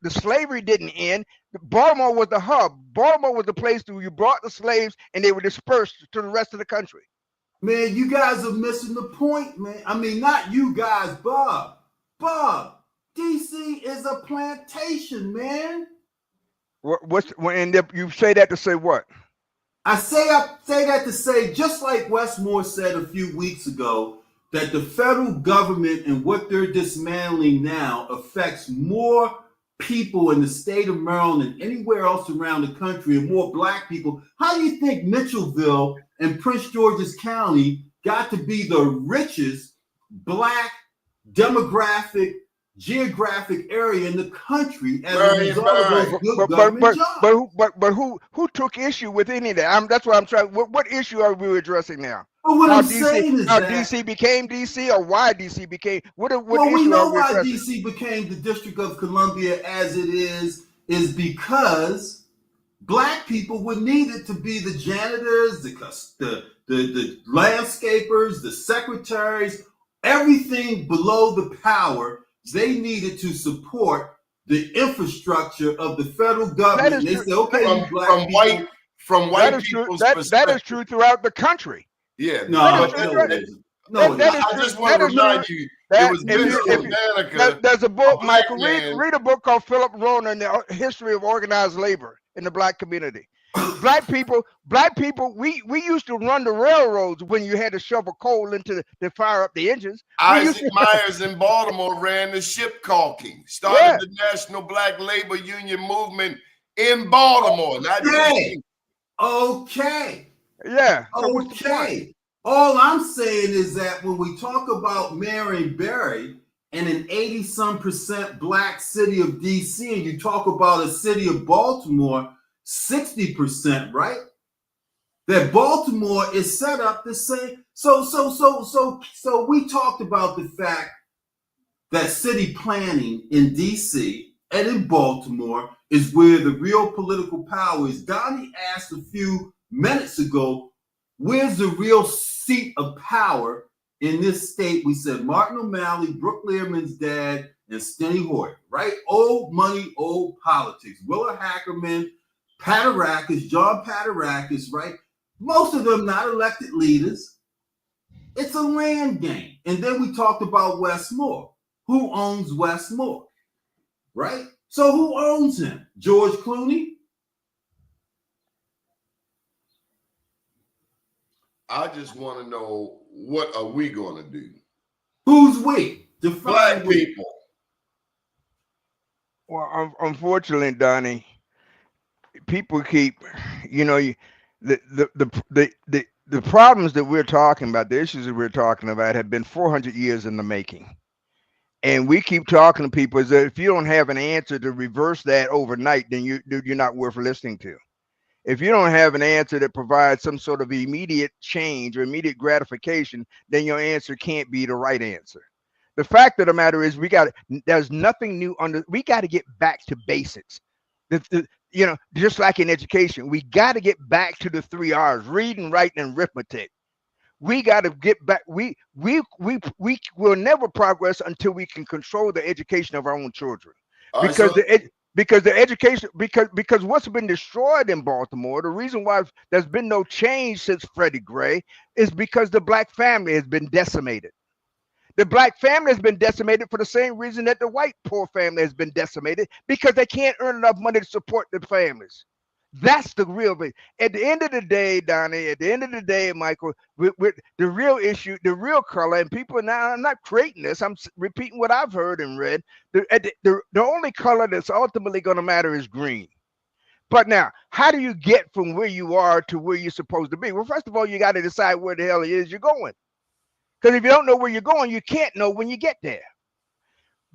slavery didn't end. Baltimore was the hub. Baltimore was the place where you brought the slaves and they were dispersed to the rest of the country. Man, you guys are missing the point, man. I mean, not you guys, Bob. Bob, DC is a plantation, man. And you say that to say what? I say that to say, just like Westmore said a few weeks ago, that the federal government and what they're dismantling now affects more people in the state of Maryland and anywhere else around the country, and more black people. How do you think Mitchellville and Prince George's County got to be the richest black demographic, geographic area in the country as a result of those good government jobs? But who took issue with any of that? That's what I'm trying. What issue are we addressing now? But what I'm saying is how that DC became DC, or why DC became what well, issue we know are we why addressing? DC became the District of Columbia as it is because black people were needed to be the janitors, the landscapers, the secretaries, everything below the power. They needed to support the infrastructure of the federal government. They say, okay, from white people's perspective. That is true throughout the country. Yeah, I just want to remind you, it was Danica. There's a book, Michael. Read a book called Philip Roner and the History of Organized Labor in the Black Community. Black people, we used to run the railroads when you had to shovel coal into to fire up the engines. Isaac Myers in Baltimore ran the ship caulking, started the National Black Labor Union movement in Baltimore. Okay. Yeah. So okay. All I'm saying is that when we talk about Marion Barry and an 80-some% black city of DC, and you talk about a city of Baltimore, 60%, right? That Baltimore is set up the same. So we talked about the fact that city planning in DC and in Baltimore is where the real political power is. Doni asked a few minutes ago, where's the real seat of power in this state? We said Martin O'Malley, Brooke Learmon's dad, and Steny Hoyer, right? Old money, old politics. Willa Hackerman, Paterakis, John Paterakis, right? Most of them not elected leaders. It's a land game. And then we talked about Westmore. Who owns Westmore, right? So who owns him? George Clooney? I just want to know, what are we going to do? Who's we? Define black we. people. Well, unfortunately, Donnie, people keep, the problems that we're talking about, the issues that we're talking about, have been 400 years in the making. And we keep talking to people as if you don't have an answer to reverse that overnight, then you're not worth listening to. If you don't have an answer that provides some sort of immediate change or immediate gratification, then your answer can't be the right answer. The fact of the matter is, there's nothing new we got to get back to basics. Just like in education, we got to get back to the 3 R's: reading, writing, and arithmetic. We got to get back. We will never progress until we can control the education of our own children. Because the education, because what's been destroyed in Baltimore, the reason why there's been no change since Freddie Gray is because the black family has been decimated. The black family has been decimated for the same reason that the white poor family has been decimated, because they can't earn enough money to support their families. That's the real thing. At the end of the day, Donnie, at the end of the day, Michael, with the real issue, the real color, and people now, I'm not creating this, I'm repeating what I've heard and read. The only color that's ultimately going to matter is green. But now, how do you get from where you are to where you're supposed to be? Well, first of all, you got to decide where the hell it is you're going. Because if you don't know where you're going, you can't know when you get there.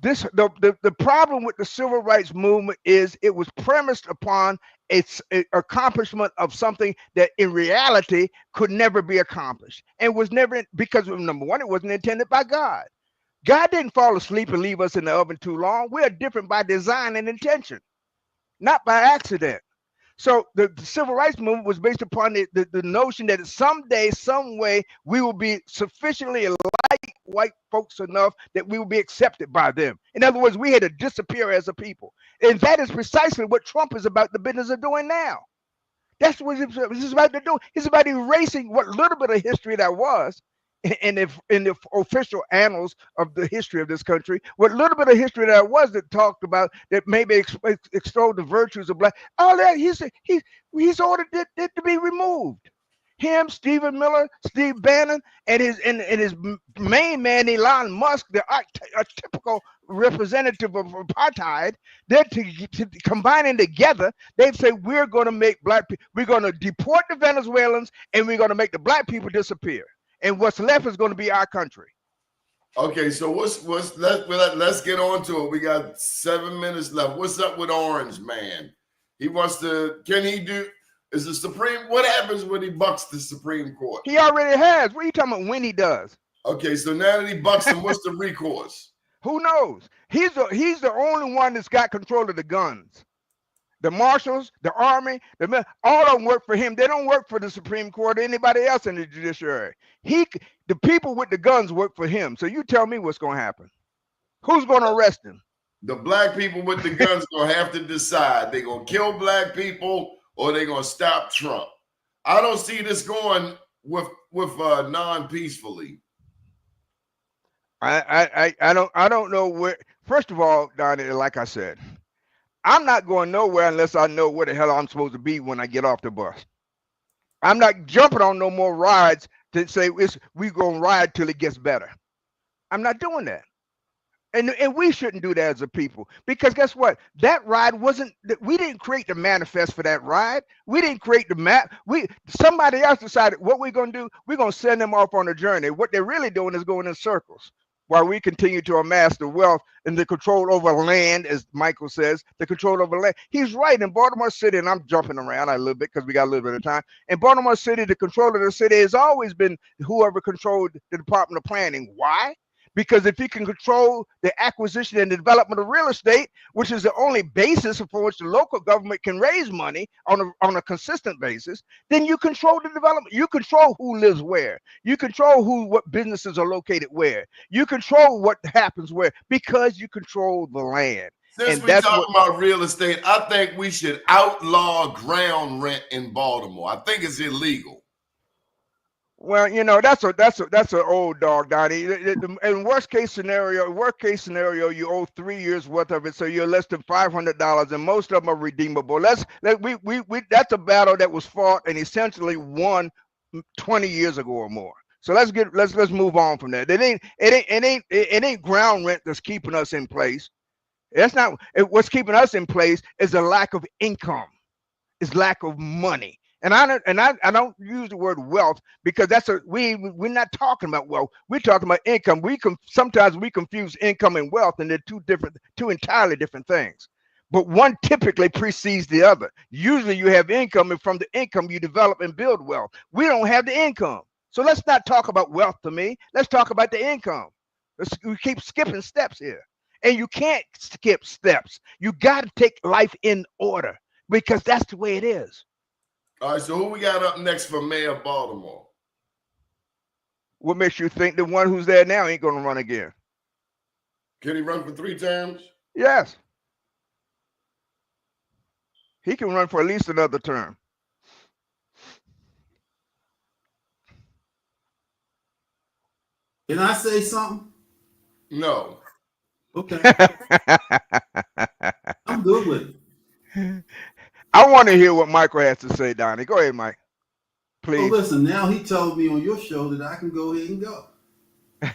The problem with the civil rights movement is it was premised upon its accomplishment of something that in reality could never be accomplished, and was never, because number one, it wasn't intended by God. God didn't fall asleep and leave us in the oven too long. We are different by design and intention, not by accident. So the civil rights movement was based upon the notion that someday, some way, we will be sufficiently like white folks enough that we will be accepted by them. In other words, we had to disappear as a people. And that is precisely what Trump is about the business of doing now. That's what he's about to do. He's about erasing what little bit of history that was in the official annals of the history of this country, what little bit of history that was that talked about that maybe extolled the virtues of black. All that he's ordered it to be removed. Him, Stephen Miller, Steve Bannon, and his main man Elon Musk, a typical representative of apartheid. They're combining together. They say we're going to make black people. We're going to deport the Venezuelans, and we're going to make the black people disappear. And what's left is going to be our country. Okay, so let's get on to it. We got 7 minutes left. What's up with Orange Man? He wants to. Can he do? Is the Supreme? What happens when he bucks the Supreme Court? He already has. What are you talking about? When he does? Okay, so now that he bucks him, what's the recourse? Who knows? He's the only one that's got control of the guns. The marshals, the army, all of them work for him. They don't work for the Supreme Court or anybody else in the judiciary. The people with the guns work for him. So you tell me what's going to happen. Who's going to arrest him? The black people with the guns going to have to decide. They're going to kill black people or they're going to stop Trump. I don't see this going with non-peacefully. I don't know where. First of all, Donnie, like I said, I'm not going nowhere unless I know where the hell I'm supposed to be when I get off the bus. I'm not jumping on no more rides to say we're going to ride till it gets better. I'm not doing that. And we shouldn't do that as a people, because guess what? That ride we didn't create the manifest for that ride. We didn't create the map. Somebody else decided what we're going to do. We're going to send them off on a journey. What they're really doing is going in circles while we continue to amass the wealth and the control over land, as Michael says, the control over land. He's right. In Baltimore City, and I'm jumping around a little bit because we got a little bit of time. In Baltimore City, the control of the city has always been whoever controlled the Department of Planning. Why? Because if you can control the acquisition and the development of real estate, which is the only basis for which the local government can raise money on a consistent basis, then you control the development. You control who lives where. You control what businesses are located where. You control what happens where, because you control the land. Since we're talking about real estate, I think we should outlaw ground rent in Baltimore. I think it's illegal. Well, that's an old dog, Donnie. In worst case scenario, you owe 3 years worth of it, so you're less than $500, and most of them are redeemable. That's a battle that was fought and essentially won 20 years ago or more. So let's move on from that. It ain't ground rent that's keeping us in place. That's not what's keeping us in place. Is a lack of income, is lack of money. And I don't use the word wealth because we're not talking about wealth. We're talking about income. Sometimes we confuse income and wealth, and they're two entirely different things. But one typically precedes the other. Usually you have income, and from the income you develop and build wealth. We don't have the income. So let's not talk about wealth to me. Let's talk about the income. We keep skipping steps here. And you can't skip steps. You got to take life in order because that's the way it is. All right, so who we got up next for mayor of Baltimore? What makes you think the one who's there now ain't going to run again? Can he run for 3 terms? Yes. He can run for at least another term. Can I say something? No. Okay. I'm good with it. I want to hear what Michael has to say, Donnie. Go ahead, Mike. Please. Oh, listen, now he told me on your show that I can go ahead and go.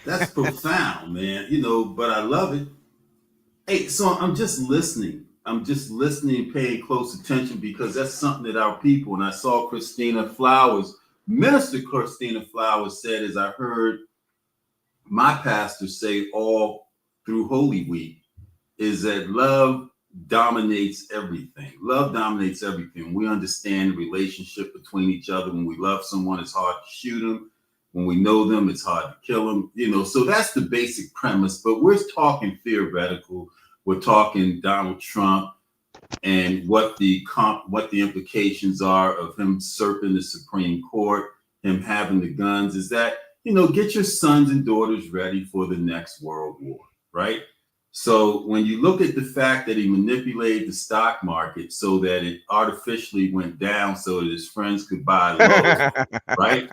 That's profound, man. But I love it. Hey, so I'm just listening. Paying close attention because that's something that our people, and I saw Minister Christina Flowers said, as I heard my pastor say all through Holy Week is that love dominates everything. Love dominates everything. We understand the relationship between each other. When we love someone, it's hard to shoot them. When we know them, it's hard to kill them. You know, so that's the basic premise. But we're talking theoretical. We're talking Donald Trump and what the implications are of him usurping the Supreme Court, him having the guns. Is that, you know, get your sons and daughters ready for the next world war, right? So when you look at the fact that he manipulated the stock market so that it artificially went down so that his friends could buy low, right?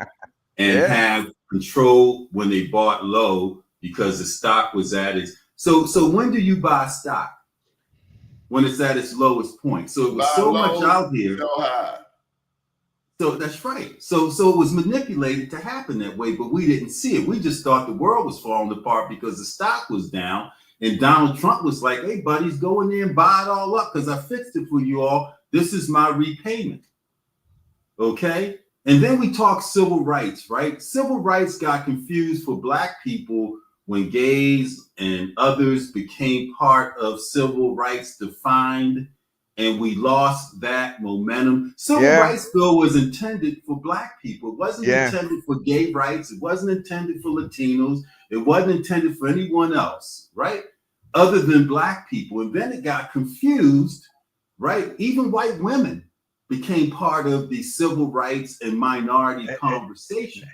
And have control when they bought low because the stock was at its. So when do you buy stock? When it's at its lowest point. So it was so much out here. So high. So that's right. So it was manipulated to happen that way, but we didn't see it. We just thought the world was falling apart because the stock was down. And Donald Trump was like, hey, buddies, go in there and buy it all up because I fixed it for you all. This is my repayment. Okay? And then we talk civil rights, right? Civil rights got confused for Black people when gays and others became part of civil rights defined, and we lost that momentum. Civil rights bill was intended for Black people. It wasn't intended for gay rights. It wasn't intended for Latinos. It wasn't intended for anyone else, right? Other than Black people. And then it got confused, right? Even white women became part of the civil rights and minority conversation.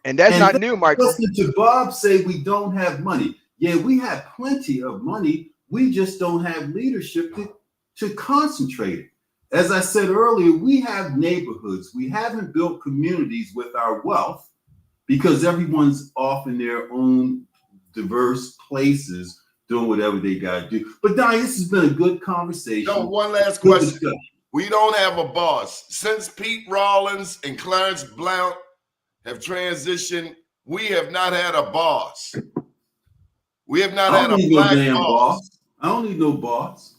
And that's not new, Michael. Listen to Bob say we don't have money. Yeah, we have plenty of money. We just don't have leadership to concentrate it. As I said earlier, we have neighborhoods. We haven't built communities with our wealth because everyone's off in their own diverse places doing whatever they got to do. But Donnie, this has been a good conversation. No, one last question. We don't have a boss. Since Pete Rollins and Clarence Blount have transitioned, we have not had a boss. We have not had a Black boss. I don't need no boss.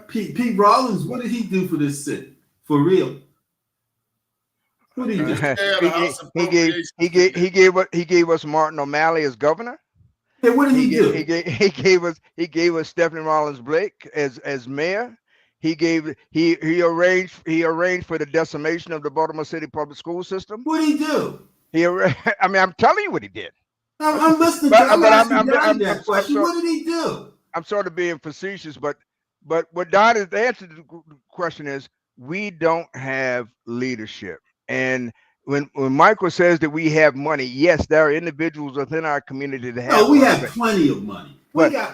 Pete Rollins, what did he do for this city? For real? What did he do? He gave us Martin O'Malley as governor. Yeah, what did he do? He gave us Stephanie Rollins Blake as mayor. He arranged for the decimation of the Baltimore City public school system. What did he do? I mean, I'm telling you what he did. I'm listening. That question. What did he do? I'm sort of being facetious, but what Don is, the answer to the question is we don't have leadership. And when Michael says that we have money, yes, there are individuals within our community that have. No, we have plenty of money. The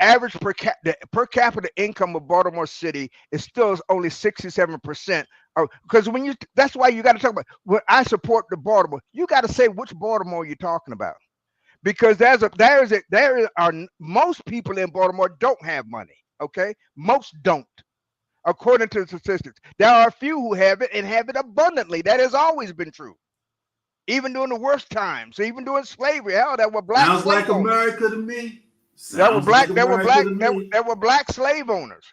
average per capita income of Baltimore City is still only 67%. Because that's why you got to talk about when I support the Baltimore. You got to say which Baltimore you're talking about, because most people in Baltimore don't have money. Okay, most don't. According to the statistics, there are a few who have it and have it abundantly. That has always been true, even during the worst times, even during slavery. Hell, there were Black. Sounds like America to me. There were Black slave owners.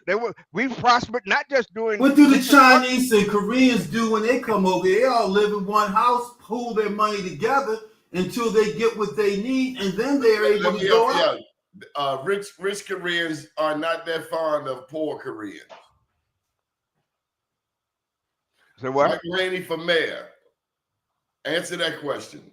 We prospered not just during. What do the Chinese and Koreans do when they come over? They all live in one house, pool their money together until they get what they need, and then they're able to go out. Rich Koreans are not that fond of poor Koreans. So what? Michael Haynie for mayor. Answer that question.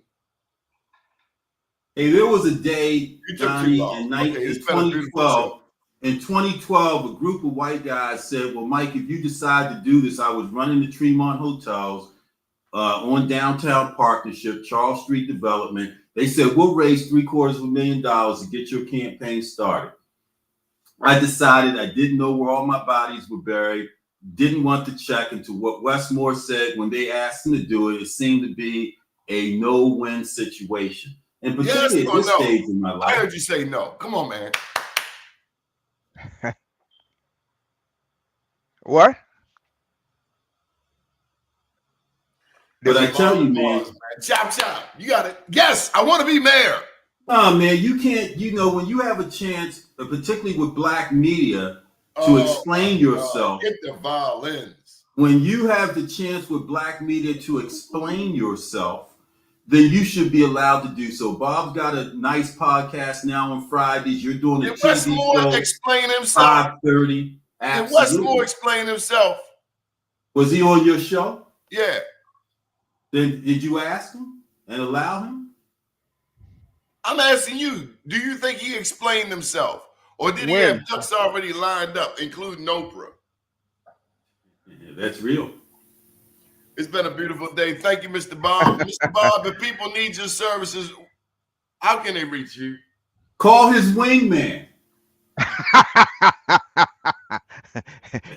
Hey, there was a day, Donnie, in 2012. In 2012, a group of white guys said, well, Mike, if you decide to do this, I was running the Tremont Hotels on downtown Partnership, Charles Street Development. They said, we'll raise $750,000 to get your campaign started. I decided I didn't know where all my bodies were buried, didn't want to check into what Westmore said when they asked him to do it. It seemed to be a no-win situation. And particularly at this stage in my life. I heard you say no. Come on, man. What? But I tell you, man. Chop. You got it. Yes, I want to be mayor. Oh, man, you can't, when you have a chance, particularly with Black media, to explain yourself. Get the violins. When you have the chance with Black media to explain yourself, then you should be allowed to do so. Bob's got a nice podcast now on Fridays. You're doing a Did TV Westmore show explain himself? 5:30. Did Westmore explain himself? Was he on your show? Yeah. Then did you ask him and allow him? I'm asking you, do you think he explained himself? Or did he have ducks already lined up, including Oprah? Yeah, that's real. It's been a beautiful day. Thank you, Mr. Bob. Mr. Bob, if people need your services, how can they reach you? Call his wingman.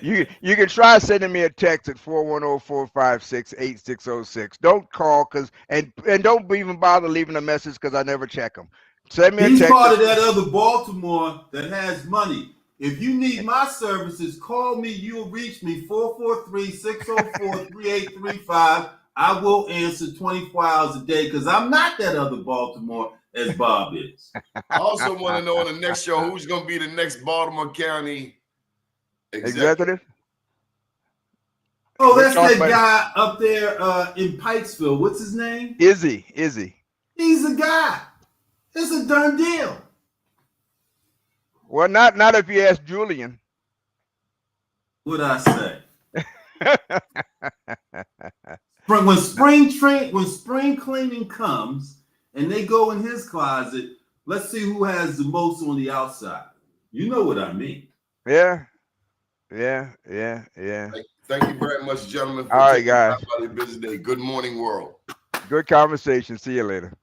You can try sending me a text at 410-456-8606. Don't call and don't even bother leaving a message because I never check them. Send me a text. He's part of that other Baltimore that has money. If you need my services, call me. You'll reach me 443-604-3835. I will answer 24 hours a day because I'm not that other Baltimore as Bob is. I also want to know on the next show who's going to be the next Baltimore County executive. Oh, that's that guy up there in Pikesville. What's his name? Izzy. He's a guy. It's a done deal. Well, not if you ask Julian. What'd I say? When spring cleaning comes and they go in his closet, let's see who has the most on the outside. You know what I mean? Yeah. Thank you very much, gentlemen. All right, guys. Busy day. Good morning, world. Good conversation. See you later.